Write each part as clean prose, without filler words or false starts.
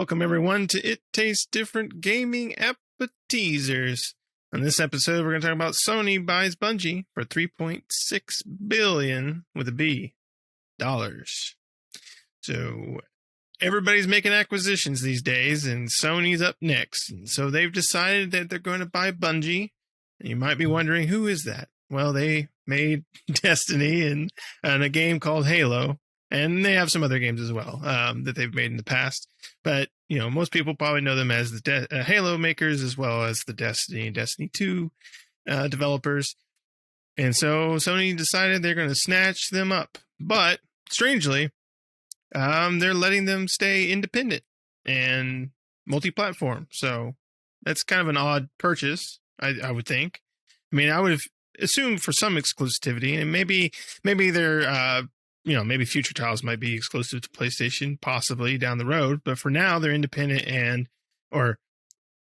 welcome everyone to It Tastes Different Gaming Appetizers. On this episode, we're going to talk about Sony buys Bungie for $3.6 billion with a B dollars. So everybody's making acquisitions these days, and Sony's up next. And so they've decided that they're going to buy Bungie. And you might be wondering, who is that? Well, they made Destiny and a game called Halo. And they have some other games as well that they've made in the past. But, you know, most people probably know them as the Halo makers as well as the Destiny and Destiny 2 developers. And so Sony decided they're going to snatch them up. But, strangely, they're letting them stay independent and multi-platform. So that's kind of an odd purchase, I would think. I mean, I would have assumed for some exclusivity. And maybe they're... maybe future titles might be exclusive to PlayStation, possibly down the road. But for now, they're independent even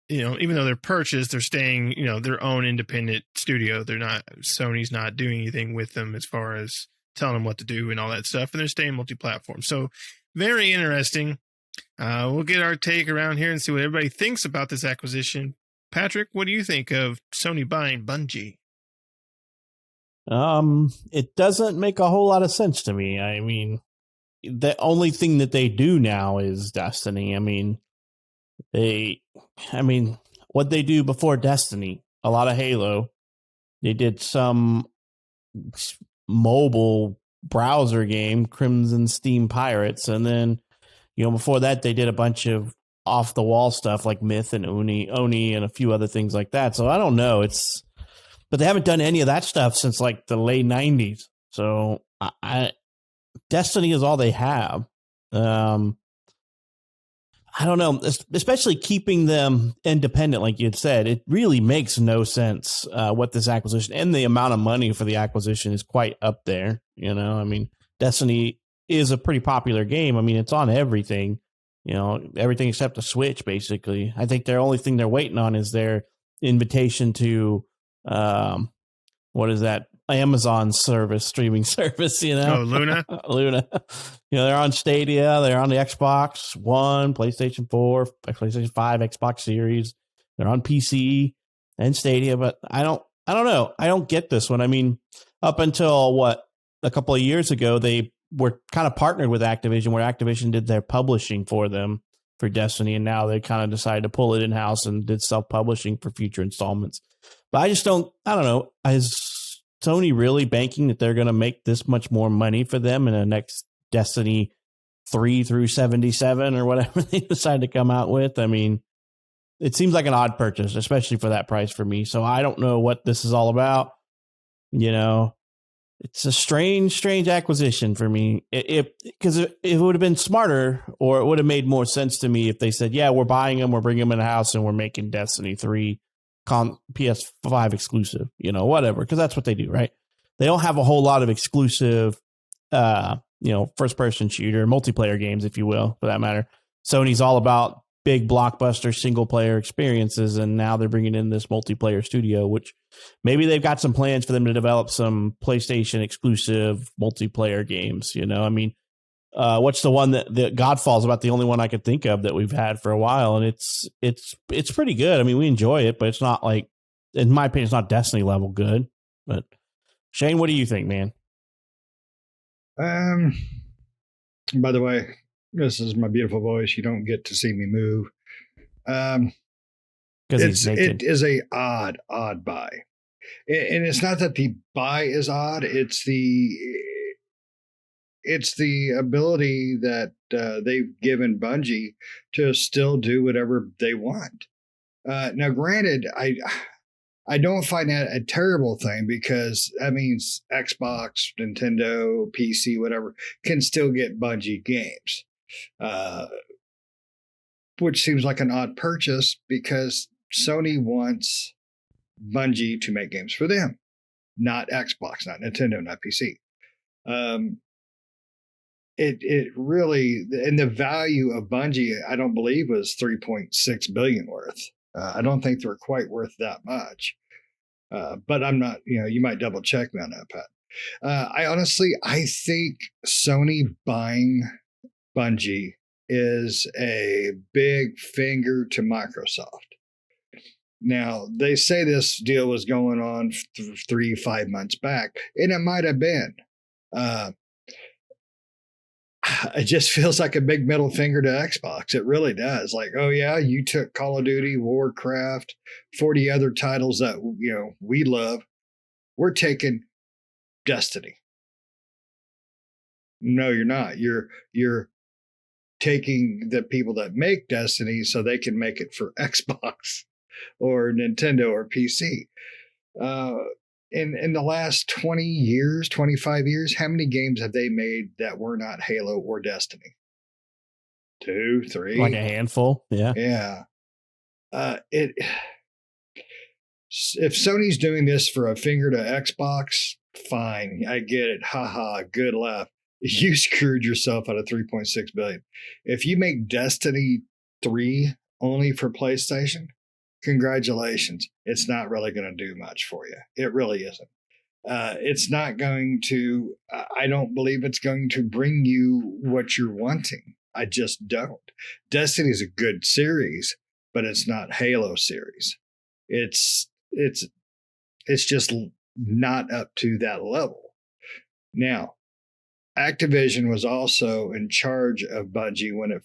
though they're purchased, they're staying, their own independent studio. Sony's not doing anything with them as far as telling them what to do and all that stuff. And they're staying multi-platform. So very interesting. We'll get our take around here and see what everybody thinks about this acquisition. Patrick, what do you think of Sony buying Bungie? It doesn't make a whole lot of sense to me. I mean, the only thing that they do now is Destiny. I mean, what they do before Destiny, a lot of Halo. They did some mobile browser game, Crimson Steam Pirates, and then, before that they did a bunch of off the wall stuff like Myth and Oni and a few other things like that. So I don't know. But they haven't done any of that stuff since like the late 90s. So Destiny is all they have. I don't know, especially keeping them independent, like you had said. It really makes no sense what this acquisition and the amount of money for the acquisition is quite up there. I mean, Destiny is a pretty popular game. I mean, it's on everything, everything except the Switch, basically. I think the only thing they're waiting on is their invitation to what is that? Amazon streaming service, Oh, Luna? Luna. They're on Stadia, they're on the Xbox One, PlayStation 4, PlayStation 5, Xbox Series. They're on PC and Stadia, but I don't know. I don't get this one. I mean, up until a couple of years ago, they were kind of partnered with Activision, where Activision did their publishing for them for Destiny, and now they kind of decided to pull it in-house and did self-publishing for future installments. But I don't know. Is Sony really banking that they're going to make this much more money for them in the next Destiny 3 through 77 or whatever they decide to come out with? I mean, it seems like an odd purchase, especially for that price for me. So I don't know what this is all about. It's a strange acquisition for me. Because it would have been smarter, or it would have made more sense to me if they said, yeah, we're buying them, we're bringing them in the house, and we're making Destiny 3 PS5 exclusive, whatever, because that's what they do, right? They don't have a whole lot of exclusive, first-person shooter, multiplayer games, if you will, for that matter. Sony's all about big blockbuster single-player experiences, and now they're bringing in this multiplayer studio, which maybe they've got some plans for them to develop some PlayStation exclusive multiplayer games. I mean, what's the one that Godfall's about the only one I could think of that we've had for a while, and it's pretty good. I mean, we enjoy it, but it's not like, in my opinion, it's not Destiny level good. But Shane, what do you think, man? By the way, this is my beautiful voice. You don't get to see me move. Because it is a odd buy, and it's not that the buy is odd. It's the ability that they've given Bungie to still do whatever they want. Now, granted, I don't find that a terrible thing, because that means Xbox, Nintendo, PC, whatever, can still get Bungie games, which seems like an odd purchase, because Sony wants Bungie to make games for them, not Xbox, not Nintendo, not PC. It really, and the value of Bungie, I don't believe, was $3.6 billion worth. I don't think they're quite worth that much. But I'm not, you might double check me on that, Pat. I think Sony buying Bungie is a big finger to Microsoft. Now, they say this deal was going on 3-5 months back, and it might have been. It just feels like a big middle finger to Xbox. It really does. Like, oh yeah, you took Call of Duty, Warcraft, 40 other titles that we love. We're taking Destiny. No, you're not. You're taking the people that make Destiny so they can make it for Xbox or Nintendo or PC. In the last 20 years, 25 years, how many games have they made that were not Halo or Destiny? 2, 3? Like a handful, yeah. Yeah. If Sony's doing this for a finger to Xbox, fine. I get it. Haha, good laugh. You screwed yourself out of $3.6 billion. If you make Destiny 3 only for PlayStation, congratulations. It's not really going to do much for you. It really isn't. It's not going to, I don't believe it's going to bring you what you're wanting. I just don't. Destiny is a good series, but it's not Halo series. It's just not up to that level. Now, Activision was also in charge of Bungie when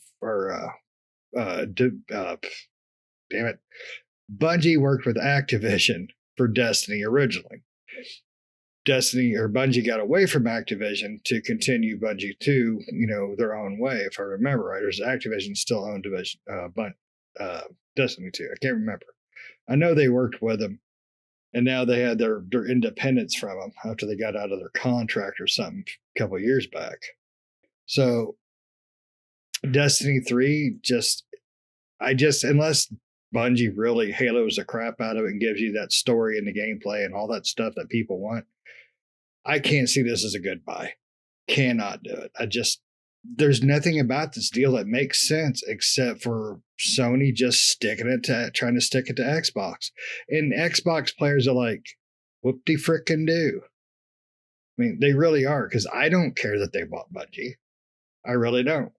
Bungie worked with Activision for Destiny originally. Bungie got away from Activision to continue Bungie 2, their own way. If I remember right, or Activision still owned Destiny 2. I can't remember. I know they worked with them, and now they had their independence from them after they got out of their contract or something a couple of years back. So Destiny 3 unless Bungie really halos the crap out of it and gives you that story and the gameplay and all that stuff that people want, I can't see this as a good buy. Cannot do it. There's nothing about this deal that makes sense except for Sony just trying to stick it to Xbox. And Xbox players are like, whoop-de-frickin' do. I mean, they really are, because I don't care that they bought Bungie. I really don't.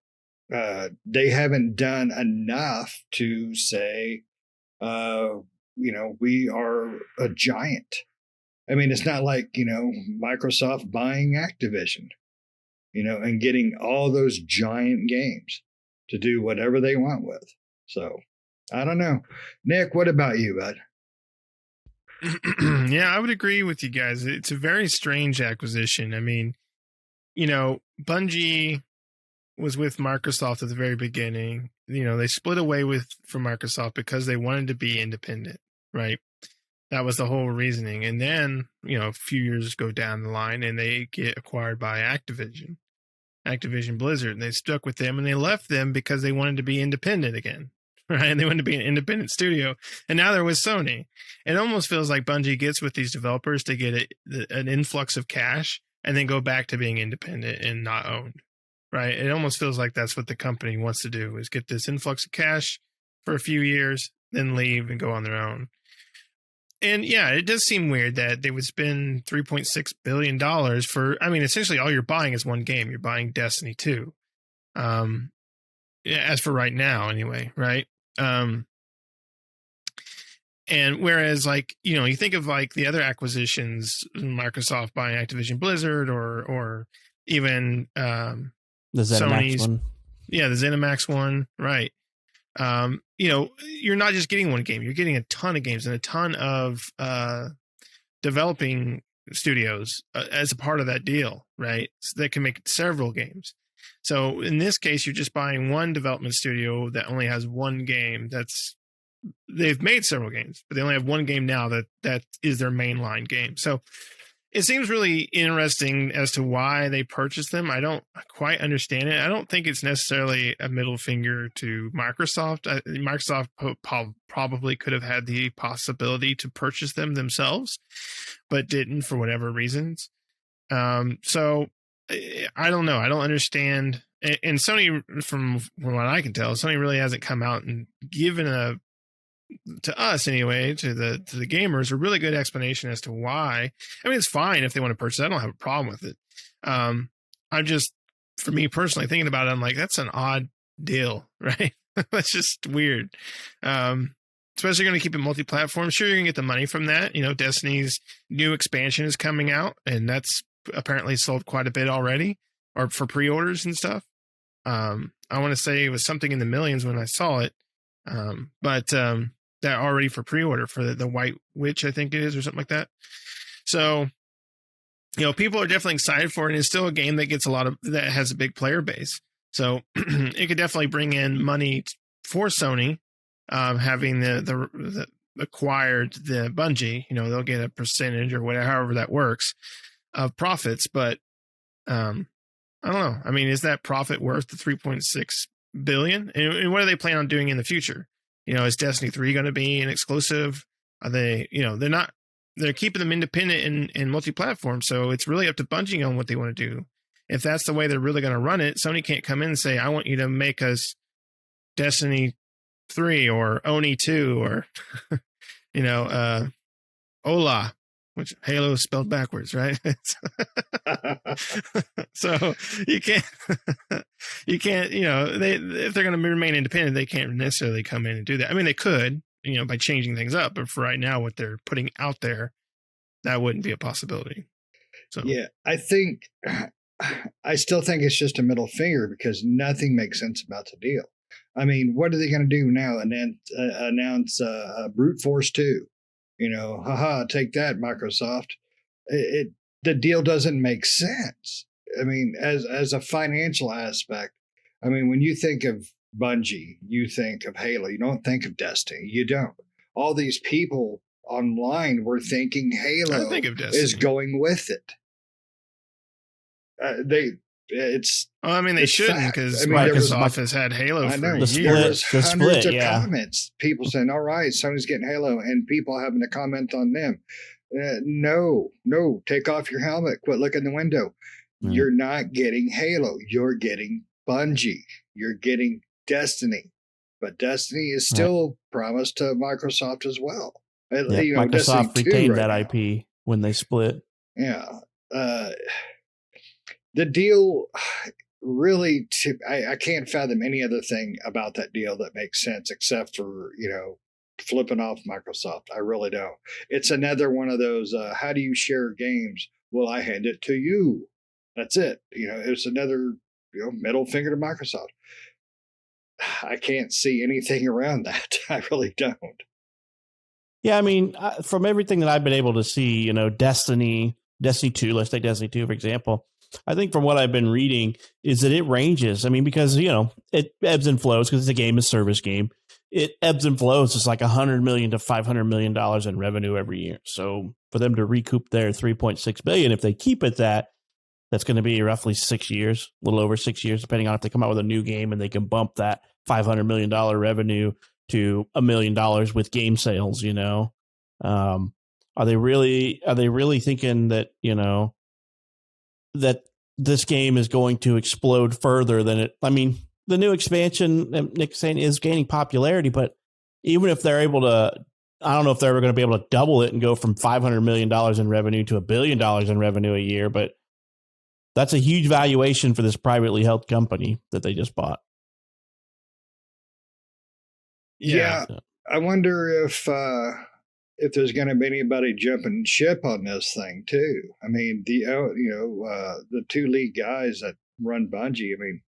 They haven't done enough to say, we are a giant. I mean, it's not like, Microsoft buying Activision, and getting all those giant games to do whatever they want with. So, I don't know. Nick, what about you, bud? Yeah, I would agree with you guys. It's a very strange acquisition. I mean, Bungie was with Microsoft at the very beginning. They split away from Microsoft because they wanted to be independent, right? That was the whole reasoning. And then, a few years go down the line and they get acquired by Activision Blizzard, and they stuck with them, and they left them because they wanted to be independent again, right? And they wanted to be an independent studio. And now they're with Sony. It almost feels like Bungie gets with these developers to get an influx of cash and then go back to being independent and not owned, right? It almost feels like that's what the company wants to do, is get this influx of cash for a few years, then leave and go on their own. And yeah, it does seem weird that they would spend $3.6 billion for, essentially all you're buying is one game. You're buying Destiny 2. As for right now, anyway, right? And whereas, you think of the other acquisitions, Microsoft buying Activision Blizzard or even the ZeniMax Sony's one. Yeah, the ZeniMax one, right. You're not just getting one game, you're getting a ton of games and a ton of developing studios as a part of that deal, right? So they can make several games. So in this case, you're just buying one development studio that only has one game. They've made several games, but they only have one game now that is their mainline game. So it seems really interesting as to why they purchased them. I don't quite understand it. I don't think it's necessarily a middle finger to Microsoft. Microsoft probably could have had the possibility to purchase them themselves, but didn't for whatever reasons. So I don't know. I don't understand. And Sony, from what I can tell, Sony really hasn't come out and given to us anyway, to the gamers, a really good explanation as to why. It's fine if they want to purchase it. I don't have a problem with it. I'm just, for me personally, thinking about it, I'm like, that's an odd deal, right? That's just weird. Especially going to keep it multi-platform. Sure, you're going to get the money from that. Destiny's new expansion is coming out, and that's apparently sold quite a bit already, or for pre-orders and stuff. I want to say it was something in the millions when I saw it, but that already for pre-order for the White Witch, I think it is, or something like that. So, people are definitely excited for it. And it's still a game that gets that has a big player base. So it could definitely bring in money for Sony, having the acquired the Bungie. They'll get a percentage or whatever, however that works, of profits. But I don't know. I mean, is that profit worth the 3.6 billion? And what do they plan on doing in the future? Is Destiny 3 going to be an exclusive? Are they, they're keeping them independent and multi-platform. So it's really up to Bungie on what they want to do. If that's the way they're really going to run it, Sony can't come in and say, I want you to make us Destiny 3 or Oni 2 or, Hola, which Halo is spelled backwards, right? So you can't, if they're going to remain independent, they can't necessarily come in and do that. I mean, they could, by changing things up, but for right now, what they're putting out there, that wouldn't be a possibility. So yeah, I still think it's just a middle finger because nothing makes sense about the deal. I mean, what are they going to do now? And then announce Brute Force 2? Haha, take that, Microsoft. The deal doesn't make sense. I mean, as a financial aspect, I mean, when you think of Bungie, you think of Halo. You don't think of Destiny. You don't. All these people online were thinking Halo is going with it. They shouldn't, because Microsoft has had Halo for years. There was hundreds of comments. People saying, all right, Sony's getting Halo, and people having to comment on them. No, take off your helmet. Quit looking in the window. Mm. You're not getting Halo. You're getting Bungie. You're getting Destiny. But Destiny is still promised to Microsoft as well. Microsoft retained that IP when they split. Yeah. The deal really, I can't fathom any other thing about that deal that makes sense except for, flipping off Microsoft. I really don't. It's another one of those, how do you share games? Well, I hand it to you. That's it. It's another, middle finger to Microsoft. I can't see anything around that. I really don't. Yeah, I mean, from everything that I've been able to see, Destiny 2, let's take Destiny 2, for example. I think from what I've been reading is that it ranges. I mean, because, it ebbs and flows because it's a game, a service game. It ebbs and flows. It's like $100 million to $500 million in revenue every year. So for them to recoup their $3.6 billion, if they keep it that's going to be roughly 6 years, a little over 6 years, depending on if they come out with a new game and they can bump that $500 million revenue to $1 million with game sales. Are they really thinking that, that this game is going to explode further than it? I mean, the new expansion, Nick's saying, is gaining popularity, but even if they're able to, I don't know if they're ever going to be able to double it and go from $500 million in revenue to $1 billion in revenue a year, but that's a huge valuation for this privately held company that they just bought. Yeah. I wonder if there's going to be anybody jumping ship on this thing too. I mean, the two lead guys that run Bungie, I mean,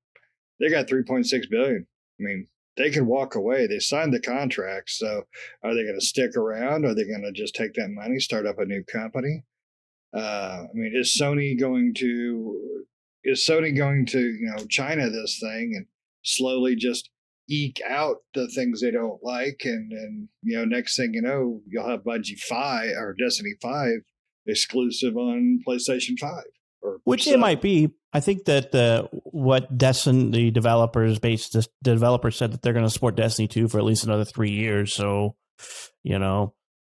they got $3.6 billion. I mean, they can walk away. They signed the contract. So are they going to stick around? Are they going to just take that money, start up a new company? I mean, is Sony going to China this thing and slowly just eke out the things they don't like, and next thing you know, you'll have Bungie 5 or Destiny 5 exclusive on PlayStation 5, which it might be. I think that what Destiny developers said that they're going to support Destiny 2 for at least another 3 years. So,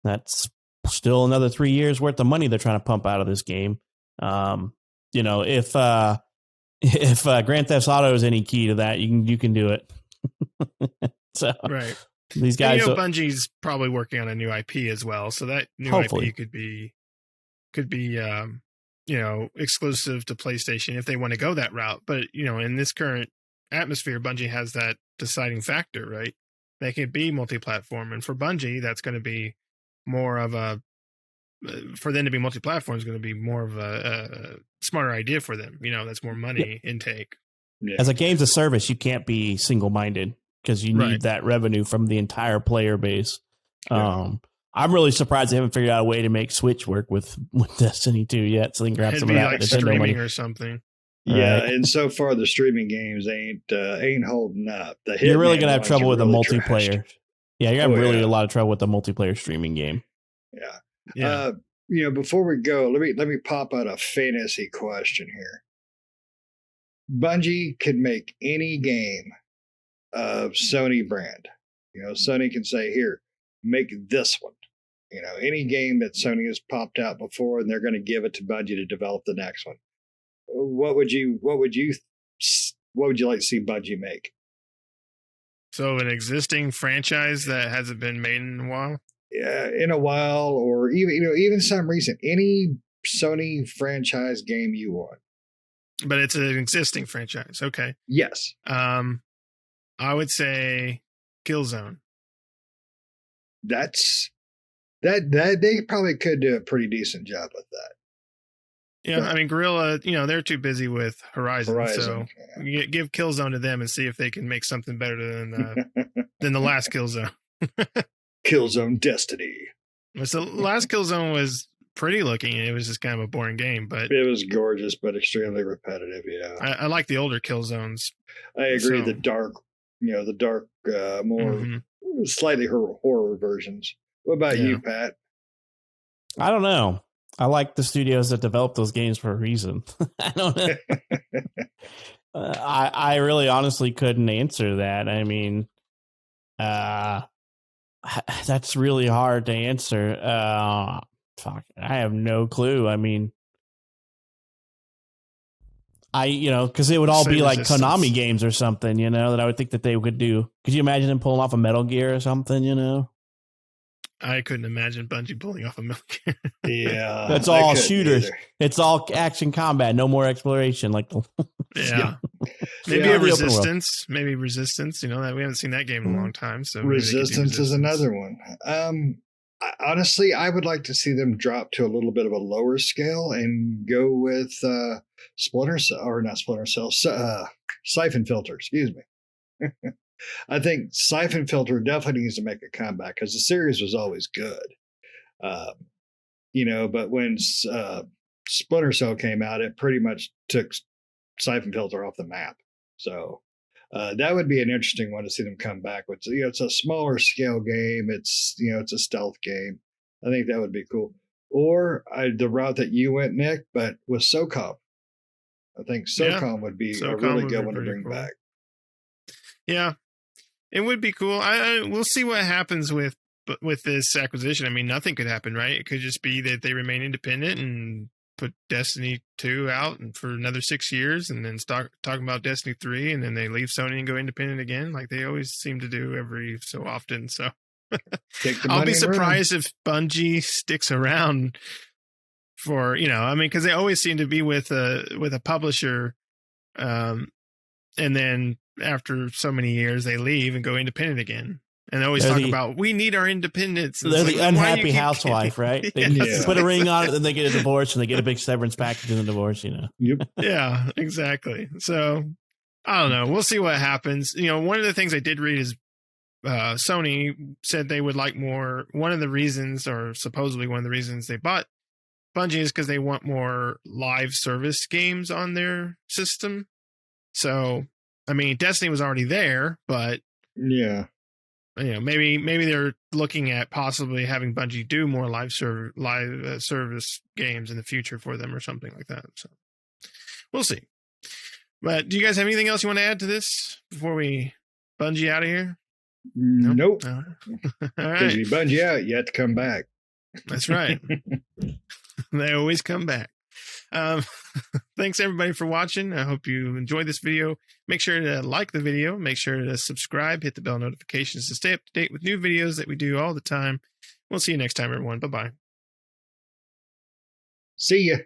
that's still another 3 years worth of money they're trying to pump out of this game. If Grand Theft Auto is any key to that, you can do it. So right, these guys. Bungie's probably working on a new IP as well, so that new IP could be exclusive to PlayStation if they want to go that route. But in this current atmosphere, Bungie has that deciding factor, right? They could be multi-platform, and for Bungie, that's going to be more of a for them to be multi-platform is going to be more of a smarter idea for them. That's more money intake. Yeah. As a games of service, you can't be single-minded because you need that revenue from the entire player base. Yeah. I'm really surprised they haven't figured out a way to make Switch work with Destiny 2 yet, so they can grab It'd some be of that like Nintendo streaming money or something. Yeah, Right. and so far the streaming games ain't holding up. You're really Hitman gonna have ones trouble are with really the multiplayer. trashed. Yeah, you're having really yeah. a lot of trouble with the multiplayer streaming game. Yeah. Before we go, let me pop out a fantasy question here. Bungie could make any game of Sony brand. Sony can say, "Here, make this one." Any game that Sony has popped out before, and they're going to give it to Bungie to develop the next one. What would you like to see Bungie make? So an existing franchise that hasn't been made in a while? Yeah, in a while, or even some recent, any Sony franchise game you want. But it's an existing franchise. Okay. Yes. I would say Killzone. That they probably could do a pretty decent job with that. Yeah, I mean, Guerrilla, they're too busy with Horizon, so give Killzone to them and see if they can make something better than the last Killzone. Killzone Destiny. So the last Killzone was pretty looking. It was just kind of a boring game, but it was gorgeous, but extremely repetitive. Yeah, I like the older Killzones. I agree. So, the dark, more slightly horror versions. What about you, Pat? I don't know. I like the studios that develop those games for a reason. I don't know. I really honestly couldn't answer that. I mean, that's really hard to answer. Fuck, I have no clue. I mean, because it would all be like Konami games or something, that I would think that they would do. Could you imagine them pulling off a Metal Gear or something, I couldn't imagine Bungie pulling off a Metal Gear. Yeah. That's all shooters. Either. It's all action combat, no more exploration. Yeah. Maybe a Resistance. Maybe Resistance. We haven't seen that game in a long time. So Resistance is another one. Honestly, I would like to see them drop to a little bit of a lower scale and go with Siphon Filter. Excuse me. I think Siphon Filter definitely needs to make a comeback because the series was always good. But when Splinter Cell came out, it pretty much took Siphon Filter off the map. So that would be an interesting one to see them come back with. It's a smaller scale game. It's a stealth game. I think that would be cool. Or the route that you went, Nick, but with SOCOM. I think SOCOM would be a really good one to bring back. Yeah, it would be cool. We'll see what happens with this acquisition. I mean, nothing could happen, right? It could just be that they remain independent and put Destiny 2 out and for another 6 years and then start talking about Destiny 3 and then they leave Sony and go independent again like they always seem to do every so often. So I'll be surprised if Bungie sticks around for, because they always seem to be with a publisher and then after so many years they leave and go independent again. And they always talk about, we need our independence. They're the unhappy housewife, right? They put a ring on it, then they get a divorce, and they get a big severance package in the divorce, Yep. Yeah, exactly. So, I don't know. We'll see what happens. One of the things I did read is Sony said they would like more. One of the reasons, or supposedly one of the reasons they bought Bungie is because they want more live service games on their system. So, I mean, Destiny was already there, but... Yeah. Maybe they're looking at possibly having Bungie do more live service games in the future for them or something like that. So we'll see. But do you guys have anything else you want to add to this before we Bungie out of here? Nope. All right. Because you Bungie out, you have to come back. That's right. They always come back. Thanks everybody for watching. I hope you enjoyed this video. Make sure to like the video, make sure to subscribe, hit the bell notifications to stay up to date with new videos that we do all the time. We'll see you next time, everyone. Bye-bye. See ya.